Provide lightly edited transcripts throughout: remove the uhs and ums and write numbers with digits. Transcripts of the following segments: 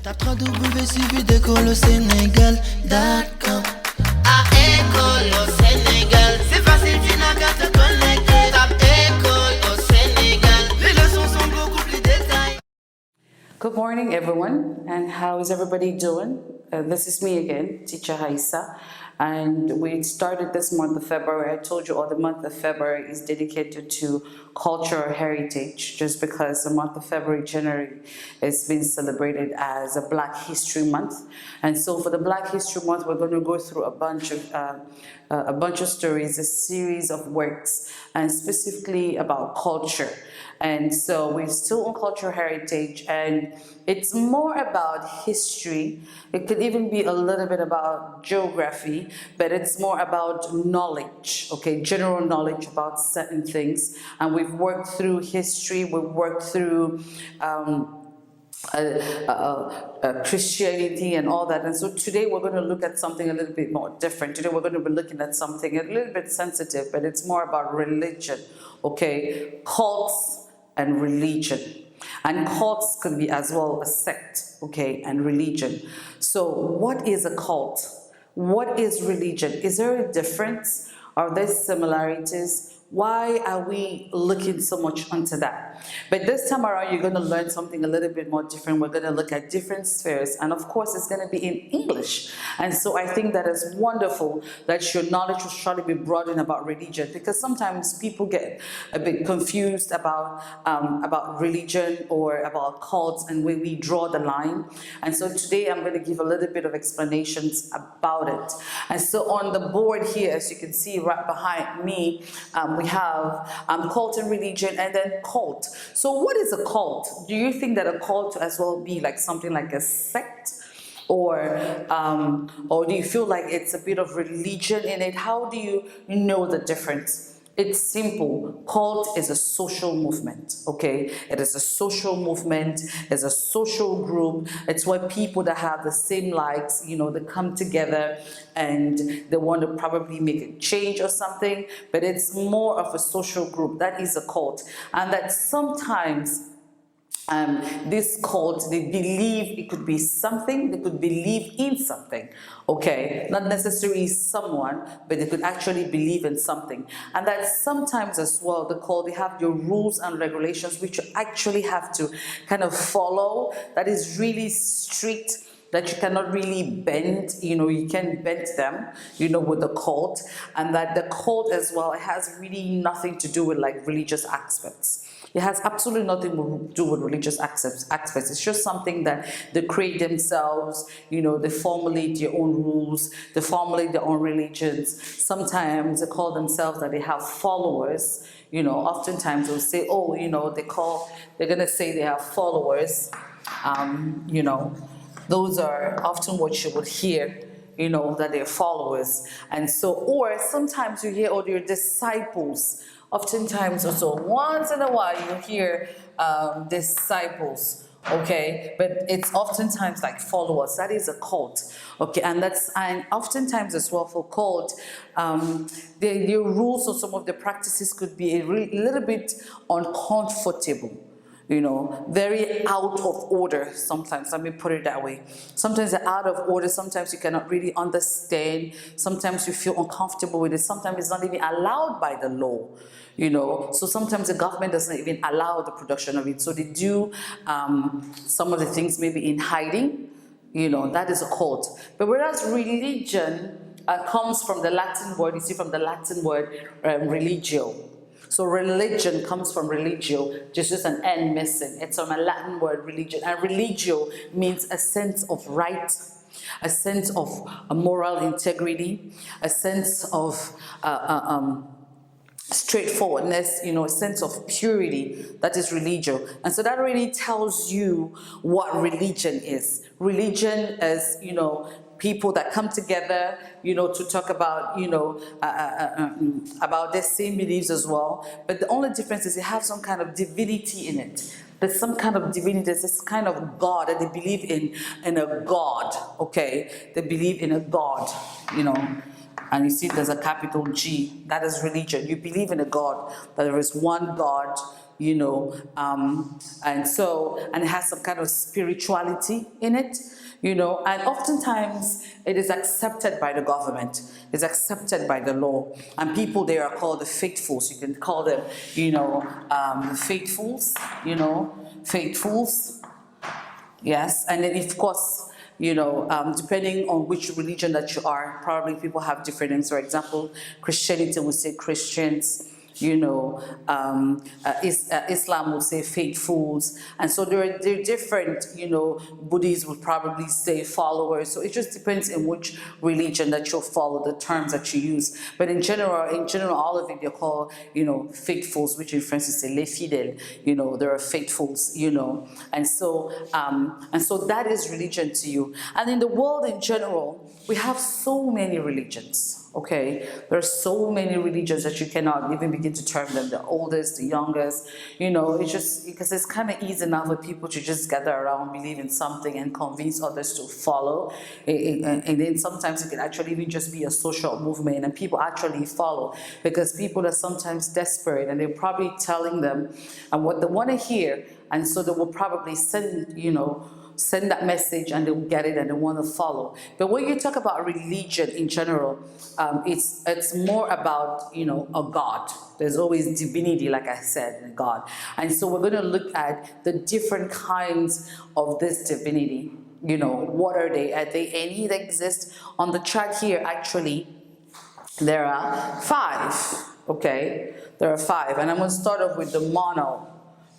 Tape www.suividecolosénégal.com. À École au Sénégal, c'est facile, tu n'as qu'à te connecter. Tape École au Sénégal, les leçons sont beaucoup plus détaillées. Good morning, everyone, and how is everybody doing? This is me again, Teacher Haisa, and we started this month of February. I told you all the month of February is dedicated to cultural heritage, just because the month of February, January, is being celebrated as a Black History Month. And so for the Black History Month, we're going to go through a bunch of stories, a series of works, and specifically about culture. And so we're still on cultural heritage, and it's more about history. It could even be a little bit about geography, but it's more about knowledge, okay, general knowledge about certain things. And we've worked through history, we've worked through Christianity and all that. And so today we're going to look at something a little bit more different. Today we're going to be looking at something a little bit sensitive, but it's more about religion, okay, cults and religion. And cults could be as well a sect, okay, and religion. So what is a cult? What is religion? Is there a difference? Are there similarities? Why are we looking so much onto that? But this time around, you're going to learn something a little bit more different. We're going to look at different spheres, and of course, it's going to be in English. And so I think that is wonderful that your knowledge will surely be broadened about religion, because sometimes people get a bit confused about religion or about cults and where we draw the line. And so today I'm going to give a little bit of explanations about it. And so on the board here, as you can see right behind me, we have cult and religion, and then cult. So what is a cult? Do you think that a cult as well be like something like a sect? Or do you feel like it's a bit of religion in it? How do you know the difference? It's simple. Cult is a social movement, okay? It is a social movement, it's a social group. It's where people that have the same likes, you know, they come together and they want to probably make a change or something, but it's more of a social group. That is a cult. And that sometimes this cult, they believe it could be something, they could believe in something, okay? Not necessarily someone, but they could actually believe in something. And that sometimes as well, the cult, they have your rules and regulations, which you actually have to kind of follow. That is really strict, that you cannot really bend, you know, you can't bend them, you know, with the cult. And that the cult as well, it has really nothing to do with like religious aspects. It has absolutely nothing to do with religious aspects. It's just something that they create themselves, you know, they formulate their own rules, they formulate their own religions. Sometimes they call themselves that they have followers, you know, oftentimes they'll say, oh, you know, they're gonna say they have followers, you know, those are often what you would hear, you know, that they're followers. And so, or sometimes you hear, oh, they're disciples. Oftentimes also, once in a while you hear disciples, okay? But it's oftentimes like followers. That is a cult, okay? And oftentimes as well for cult, the rules or some of the practices could be a little bit uncomfortable. You know, very out of order sometimes, let me put it that way. Sometimes they're out of order, sometimes you cannot really understand, sometimes you feel uncomfortable with it, sometimes it's not even allowed by the law, you know. So sometimes the government doesn't even allow the production of it, so they do some of the things maybe in hiding, you know, that is a cult. But whereas religion comes from the Latin word, you see from the Latin word religio. So religion comes from religio, just an N missing. It's from a Latin word, religion. And religio means a sense of right, a sense of a moral integrity, a sense of straightforwardness, you know, a sense of purity. That is religio. And so that really tells you what religion is. Religion is, you know, people that come together, you know, to talk about, you know, about their same beliefs as well. But the only difference is they have some kind of divinity in it. There's some kind of divinity, there's this kind of God that they believe in a God, okay? They believe in a God, you know. And you see there's a capital G, that is religion. You believe in a God, that there is one God, and it has some kind of spirituality in it, and oftentimes it is accepted by the government, it's accepted by the law, and people there are called the faithfuls. You can call them, faithfuls, faithfuls, yes, and then of course, depending on which religion that you are, probably people have different names. For example, Christianity will say Christians, Islam would say faithfuls, and so they're different, Buddhists would probably say followers, so it just depends in which religion that you'll follow, the terms that you use. But in general, all of it, they're called, faithfuls, which in French is say les fidèles, there are faithfuls, and so that is religion to you. And in the world in general, we have so many religions. Okay, there are so many religions that you cannot even begin to term them, the oldest, the youngest, it's just because it's kind of easy now for people to just gather around, believe in something and convince others to follow. And then sometimes it can actually even just be a social movement and people actually follow because people are sometimes desperate and they're probably telling them and what they want to hear, and so they will probably send that message and they'll get it and they want to follow. But when you talk about religion in general, it's more about, a God. There's always divinity, like I said, God. And so we're going to look at the different kinds of this divinity. What are they? Are they any that exist? On the chart here, actually, there are 5, okay? There are 5, and I'm going to start off with the mono.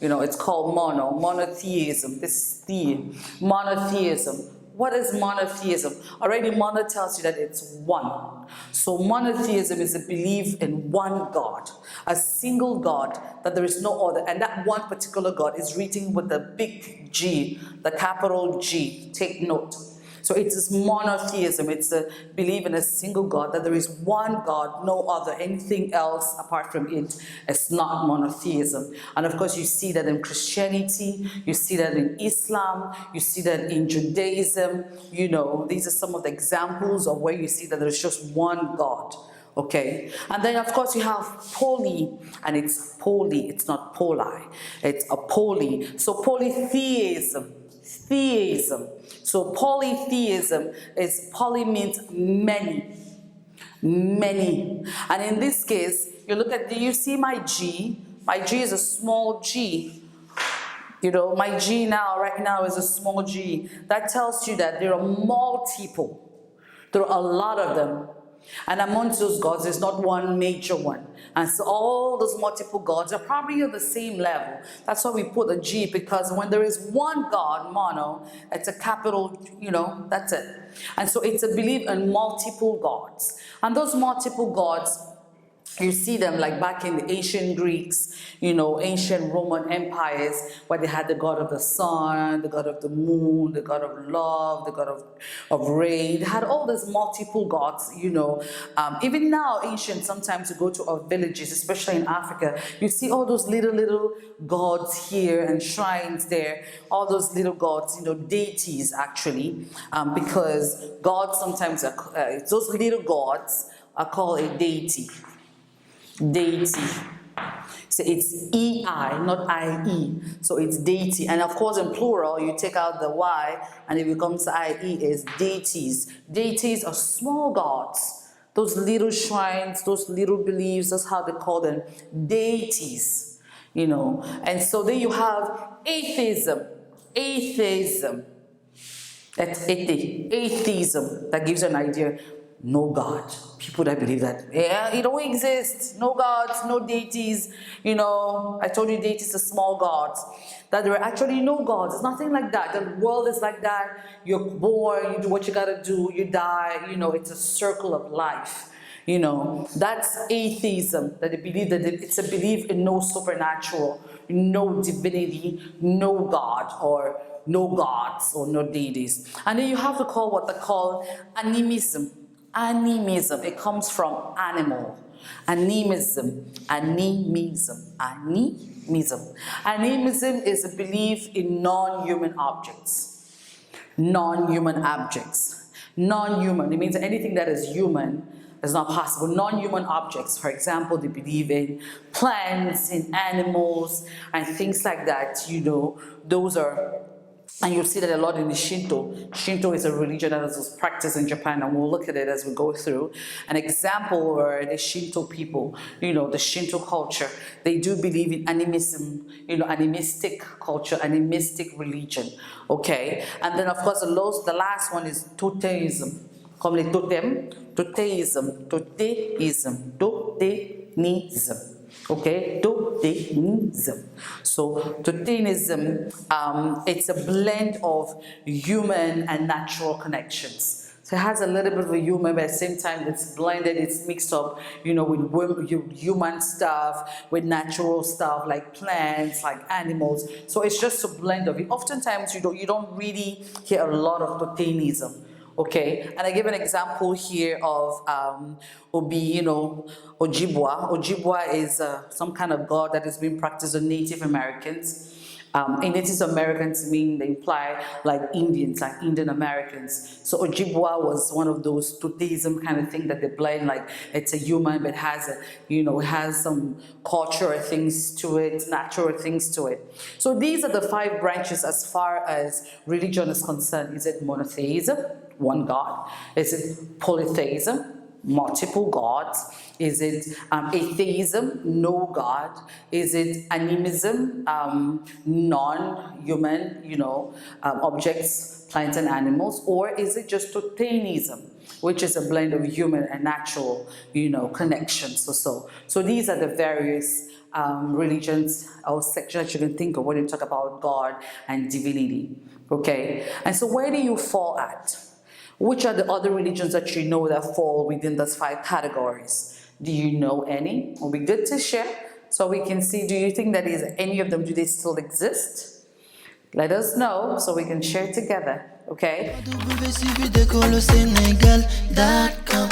It's called monotheism. This is the monotheism. What is monotheism? Already mono tells you that it's one. So monotheism is a belief in one God, a single God, that there is no other. And that one particular God is written with the big G, the capital G. Take note. So it is monotheism. It's a belief in a single God, that there is one God, no other. Anything else apart from it is not monotheism. And of course, you see that in Christianity, you see that in Islam, you see that in Judaism. These are some of the examples of where you see that there's just one God. Okay, and then of course you have poly, and it's poly, it's not poli, it's a poly. So polytheism, theism. So polytheism is, poly means many, many. And in this case, you look at, do you see my G? My G is a small G. My G right now is a small G. That tells you that there are multiple. There are a lot of them. And amongst those gods, there's not one major one. And so all those multiple gods are probably at the same level. That's why we put a G, because when there is one God, mono, it's a capital, that's it. And so it's a belief in multiple gods. And those multiple gods, you see them like back in the ancient Greeks, ancient Roman empires, where they had the god of the sun, the god of the moon, the god of love, the god of rain. They had all these multiple gods, Even now, ancient, sometimes you go to our villages, especially in Africa, you see all those little gods here and shrines there, all those little gods, deities actually, because gods sometimes, those little gods are called a deity. Deity. So it's E-I, not I-E. So it's deity. And of course, in plural, you take out the Y and it becomes I-E, is deities. Deities are small gods. Those little shrines, those little beliefs, that's how they call them, deities. And so then you have atheism. Atheism. That's atheism. That gives you an idea. No God. People that believe that, it don't exist. No gods, no deities. I told you deities are small gods. That there are actually no gods. It's nothing like that. The world is like that. You're born, you do what you gotta do, you die. It's a circle of life. That's atheism. That they believe that it's a belief in no supernatural, no divinity, no God, or no gods, or no deities. And then you have to call what they call animism. Animism, it comes from animal. Animism. Animism is a belief in non-human objects. Non-human objects. Non-human, it means anything that is human It's not possible. Non-human objects, for example, they believe in plants, in animals, and things like that, those are, and you'll see that a lot in the Shinto. Shinto is a religion that is practiced in Japan, and we'll look at it as we go through. An example are the Shinto people, the Shinto culture. They do believe in animism, animistic culture, animistic religion, okay? And then, of course, the last one is toteism. Comme les totems, toteism. Okay, Totemism. So Totemism, it's a blend of human and natural connections. So it has a little bit of a human, but at the same time it's blended, it's mixed up, with human stuff, with natural stuff like plants, like animals. So it's just a blend of it. Oftentimes you don't really hear a lot of Totemism. Okay, and I give an example here of Ojibwa. Ojibwa is some kind of god that is being practiced on Native Americans. And Native Americans they imply like Indians, like Indian Americans. So Ojibwa was one of those Toteism kind of thing that they blend, like it's a human but has has some cultural things to it, natural things to it. So these are the 5 branches as far as religion is concerned. Is it monotheism, one God? Is it polytheism, multiple gods? Is it atheism, no God? Is it animism, non-human, objects, plants and animals? Or is it just Totemism, which is a blend of human and natural, connections or so? So these are the various religions or sections that you can think of when you talk about God and divinity, okay? And so where do you fall at? Which are the other religions that you know that fall within those 5 categories? Do you know any? It will be good to share so we can see, do you think that is any of them, do they still exist? Let us know so we can share together, okay? www.suividecolosenegal.com.